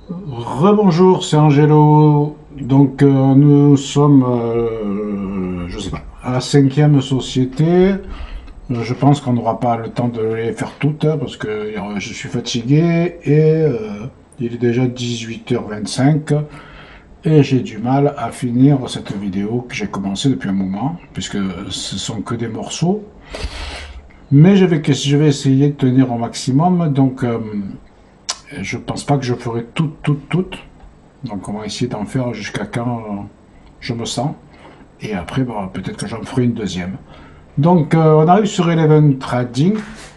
Rebonjour, c'est Angelo. Donc nous sommes, je sais pas, à la cinquième société. Je pense qu'on n'aura pas le temps de les faire toutes parce que je suis fatigué et il est déjà 18h25 et j'ai du mal à finir cette vidéo que j'ai commencé depuis un moment puisque ce sont que des morceaux. Mais je vais essayer de tenir au maximum. Donc je pense pas que je ferai toutes. Donc on va essayer d'en faire jusqu'à quand je me sens. Et après, bon, peut-être que j'en ferai une deuxième. Donc on arrive sur Eleven Trading.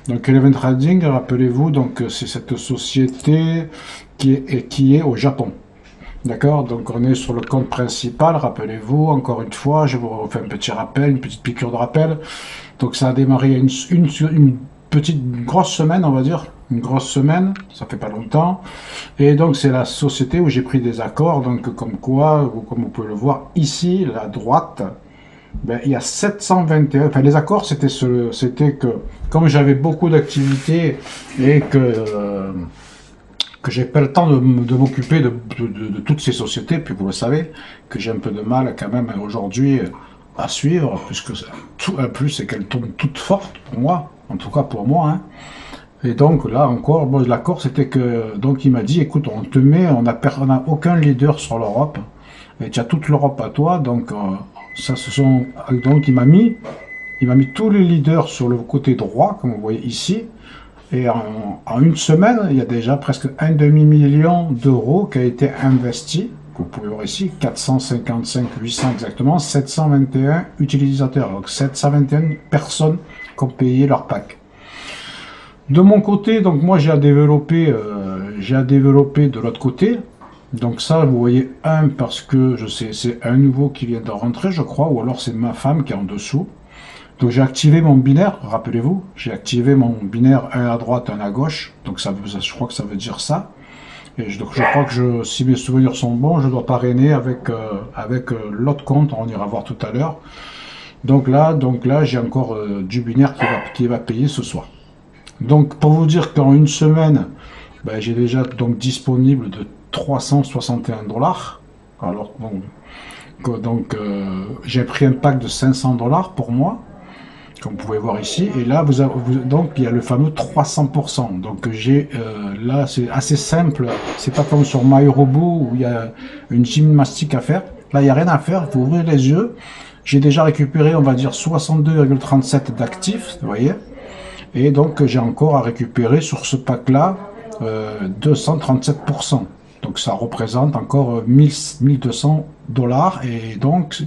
Donc Eleven Trading, rappelez-vous, donc c'est cette société qui est au Japon. D'accord. Donc on est sur le compte principal, rappelez-vous, encore une fois, je vous refais un petit rappel, une petite piqûre de rappel. Donc ça a démarré une petite grosse semaine, on va dire. Une grosse semaine, ça fait pas longtemps. Et donc c'est la société où j'ai pris des accords, donc comme quoi, comme vous pouvez le voir ici, la droite, ben, il y a 721, enfin les accords c'était que comme j'avais beaucoup d'activités et que j'ai pas le temps de m'occuper de toutes ces sociétés, puis vous le savez, que j'ai un peu de mal quand même aujourd'hui à suivre, puisque tout en plus c'est qu'elles tournent toutes fortes pour moi, en tout cas pour moi, hein. Et donc là encore, bon, l'accord c'était que donc il m'a dit écoute, on te met, on a aucun leader sur l'Europe et tu as toute l'Europe à toi, donc ça ce sont donc il m'a mis tous les leaders sur le côté droit comme vous voyez ici et en une semaine il y a déjà presque un demi-million d'euros qui a été investi. Vous pouvez voir ici 455 800 exactement 721 utilisateurs, donc 721 personnes qui ont payé leur pack. De mon côté, donc moi j'ai à développer de l'autre côté. Donc ça, vous voyez un parce que je sais, c'est un nouveau qui vient de rentrer, je crois, ou alors c'est ma femme qui est en dessous. Donc j'ai activé mon binaire, rappelez-vous, j'ai activé mon binaire un à droite, un à gauche. Donc je crois que ça veut dire ça. Et donc je crois que si mes souvenirs sont bons, je dois parrainer avec l'autre compte, on ira voir tout à l'heure. Donc là, j'ai encore du binaire qui va payer ce soir. Donc pour vous dire qu'en une semaine, ben, j'ai déjà donc disponible de 361 dollars. Alors donc, j'ai pris un pack de 500 dollars pour moi, comme vous pouvez voir ici. Et là donc il y a le fameux 300%. Donc là c'est assez simple. C'est pas comme sur MyRobot où il y a une gymnastique à faire. Là il n'y a rien à faire. Il faut ouvrir les yeux. J'ai déjà récupéré on va dire 62,37 d'actifs. Vous voyez. Et donc j'ai encore à récupérer sur ce pack-là 237%. Donc ça représente encore 1200 dollars. Et donc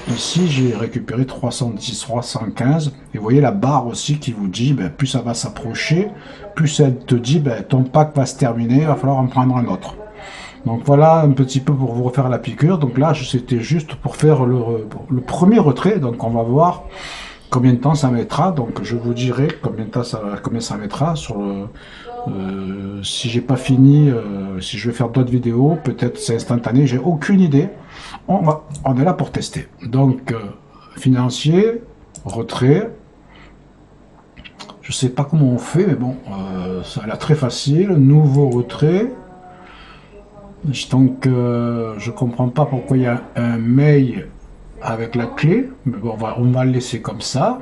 ici j'ai récupéré 310, 315. Et vous voyez la barre aussi qui vous dit, ben, plus ça va s'approcher, plus elle te dit, ben, ton pack va se terminer, il va falloir en prendre un autre. Donc voilà un petit peu pour vous refaire la piqûre. Donc là c'était juste pour faire le premier retrait. Donc on va voir combien de temps ça mettra. Donc je vous dirai combien ça mettra sur si j'ai pas fini, si je vais faire d'autres vidéos, peut-être c'est instantané, j'ai aucune idée. On est là pour tester. Donc financier, retrait. Je sais pas comment on fait, mais bon, ça a l'air très facile. Nouveau retrait. Donc je comprends pas pourquoi il y a un mail avec la clé, mais bon, on va le laisser comme ça.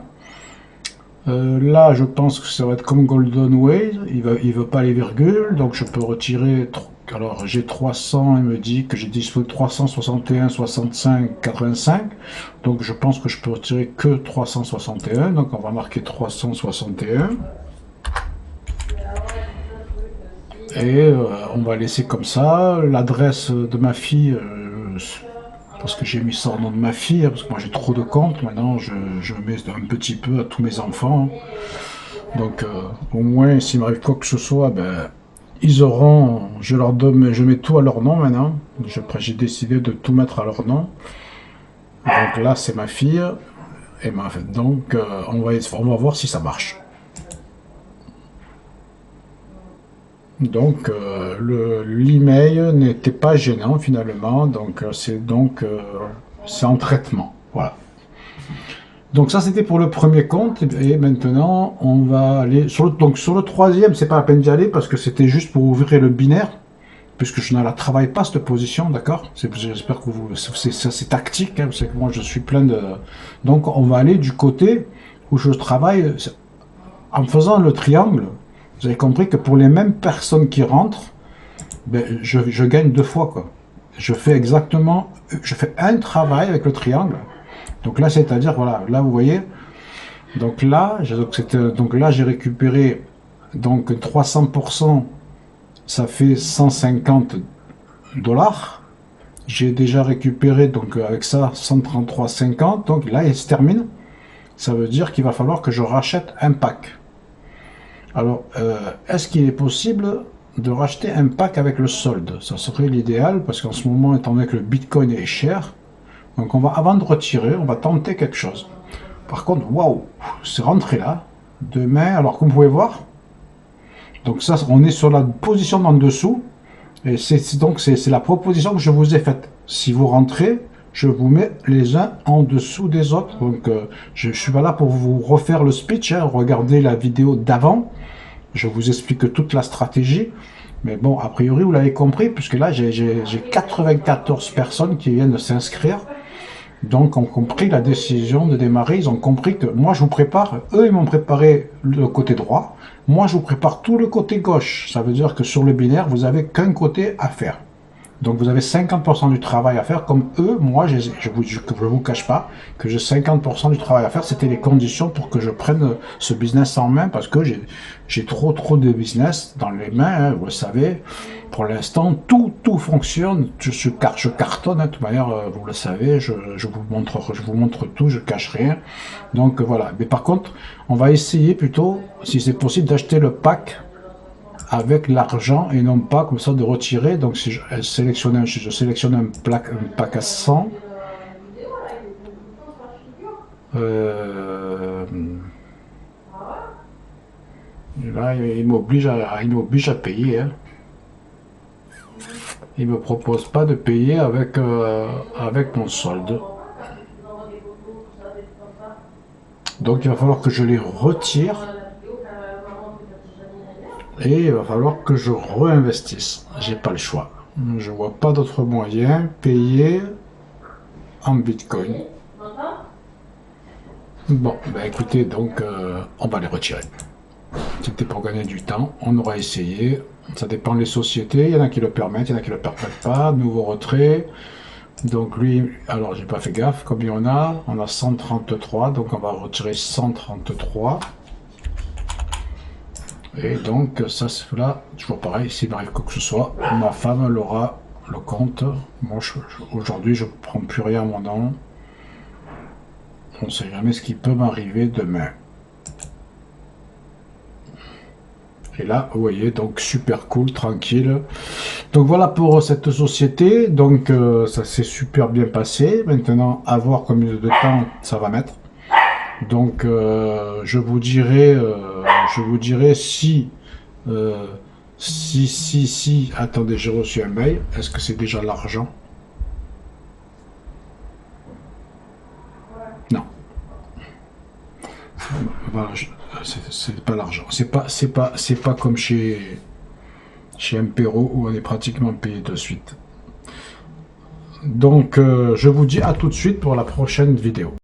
Là, je pense que ça va être comme Golden Way, il veut pas les virgules, donc je peux retirer. Alors j'ai 300, il me dit que j'ai disponible 361, 65, 85, donc je pense que je peux retirer que 361, donc on va marquer 361. Et on va laisser comme ça. L'adresse de ma fille, parce que j'ai mis ça au nom de ma fille, hein, parce que moi j'ai trop de comptes, maintenant je mets un petit peu à tous mes enfants. Donc au moins s'il m'arrive quoi que ce soit, ben, ils auront, je leur donne, je mets tout à leur nom maintenant. J'ai décidé de tout mettre à leur nom. Donc là c'est ma fille, et donc on va voir si ça marche. Donc l'email n'était pas gênant finalement, donc c'est en traitement. Voilà. Donc ça c'était pour le premier compte et maintenant on va aller sur le troisième, c'est pas la peine d'y aller parce que c'était juste pour ouvrir le binaire. puisque je ne la travaille pas cette position, d'accord? J'espère que c'est tactique, hein, vous savez que moi je suis plein de... Donc on va aller du côté où je travaille en faisant le triangle. Vous avez compris que pour les mêmes personnes qui rentrent, ben, je gagne 2 fois, quoi. Je fais un travail avec le triangle. Donc là, c'est-à-dire, voilà, là vous voyez, donc là, j'ai récupéré donc 300%, ça fait 150 $. J'ai déjà récupéré donc avec ça 133,50. Donc là, il se termine. Ça veut dire qu'il va falloir que je rachète un pack. Alors, est-ce qu'il est possible de racheter un pack avec le solde? Ça serait l'idéal parce qu'en ce moment, étant donné que le Bitcoin est cher, donc avant de retirer, on va tenter quelque chose. Par contre, waouh, c'est rentré là. Demain, alors comme vous pouvez voir, donc ça, on est sur la position d'en dessous. Et c'est la proposition que je vous ai faite. Si vous rentrez, je vous mets les uns en dessous des autres. Donc je suis pas là pour vous refaire le speech, hein. Regardez la vidéo d'avant. Je vous explique toute la stratégie. Mais bon, a priori, vous l'avez compris, puisque là, j'ai 94 personnes qui viennent de s'inscrire. Donc, ont compris la décision de démarrer. Ils ont compris que moi, je vous prépare. Eux, ils m'ont préparé le côté droit. Moi, je vous prépare tout le côté gauche. Ça veut dire que sur le binaire, vous n'avez qu'un côté à faire. Donc, vous avez 50% du travail à faire. Comme eux, moi, je vous cache pas que j'ai 50% du travail à faire. C'était les conditions pour que je prenne ce business en main parce que j'ai trop de business dans les mains, hein, vous le savez. Pour l'instant, tout fonctionne. Je cartonne, hein, de toute manière, vous le savez. Je vous montre tout, je cache rien. Donc voilà. Mais par contre, on va essayer plutôt, si c'est possible, d'acheter le pack avec l'argent et non pas comme ça de retirer. Donc si je sélectionne un pack à 100. Là, il m'oblige à payer. Hein. Il me propose pas de payer avec mon solde. Donc il va falloir que je les retire. Et il va falloir que je réinvestisse. J'ai pas le choix. Je vois pas d'autre moyen. Payer en Bitcoin. Bon, ben écoutez, donc on va les retirer. C'était pour gagner du temps. On aura essayé. Ça dépend des sociétés. Il y en a qui le permettent, il y en a qui le permettent pas. Nouveau retrait. Donc lui, alors j'ai pas fait gaffe. Combien on a? On a 133. Donc on va retirer 133. Et donc, ça, c'est là, toujours pareil, s'il m'arrive quoi que ce soit, ma femme, elle aura le compte. Moi, aujourd'hui, je ne prends plus rien à mon nom. On ne sait jamais ce qui peut m'arriver demain. Et là, vous voyez, donc super cool, tranquille. Donc voilà pour cette société. Donc, ça s'est super bien passé. Maintenant, à voir combien de temps ça va mettre. Donc, je vous dirai si, attendez, j'ai reçu un mail. Est-ce que c'est déjà l'argent? Non. Voilà, c'est pas l'argent. C'est pas comme chez Impero où on est pratiquement payé de suite. Donc, je vous dis à tout de suite pour la prochaine vidéo.